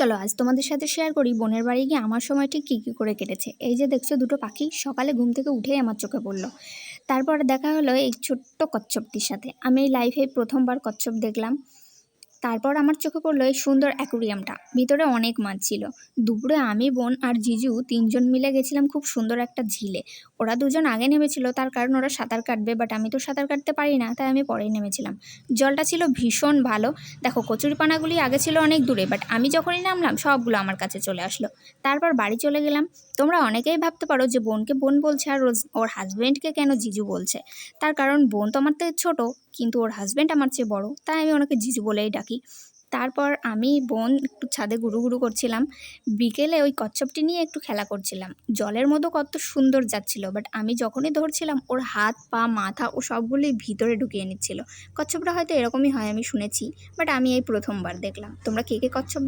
চলো আজ তোমাদের সাথে শেয়ার করি বোনের বাড়ি গিয়ে আমার সময় ঠিক কী কী করে কেটেছে। এই যে দেখছো দুটো পাখি সকালে ঘুম থেকে উঠেই আমার চোখে পড়লো। তারপর দেখা হলো এই ছোট্ট কচ্ছপটির সাথে। আমি এই লাইফে প্রথমবার কচ্ছপ দেখলাম। তারপর আমার চোখে পড়লো এই সুন্দর অ্যাকুরিয়ামটা, ভিতরে অনেক মাছ ছিল। দুপুরে আমি, বোন আর জিজু তিনজন মিলে গেছিলাম খুব সুন্দর একটা ঝিলে। ওরা দুজন আগে নেমেছিল, তার কারণ ওরা সাঁতার কাটবে, বাট আমি তো সাঁতার কাটতে পারি না, তাই আমি পরেই নেমেছিলাম। জলটা ছিল ভীষণ ভালো। দেখো কচুরিপানাগুলি আগে ছিল অনেক দূরে, বাট আমি যখনই নামলাম সবগুলো আমার কাছে চলে আসলো। তারপর বাড়ি চলে গেলাম। তোমরা অনেকেই ভাবতে পারো যে বোনকে বোন বলছে আর ওর হাজব্যান্ডকে কেন জিজু বলছে। তার কারণ বোন তো আমার থেকে ছোটো, কিন্তু ওর হাজব্যান্ড আমার চেয়ে বড়, তাই আমি ওনাকে জিজু বলেই ডাকি। তারপর আমি, বোন একটু ছাদে গুরু করছিলাম। বিকেলে ওই কচ্ছপটি নিয়ে একটু খেলা করছিলাম। জলের মধ্যে কত সুন্দর যাচ্ছিল, বাট আমি যখনই ধরছিলাম ওর হাত পা মাথা ও সবগুলোই ভিতরে ঢুকিয়ে নিচ্ছিল। কচ্ছপটা হয়তো এরকমই হয় আমি শুনেছি, বাট আমি এই প্রথমবার দেখলাম। তোমরা কে কে কচ্ছপ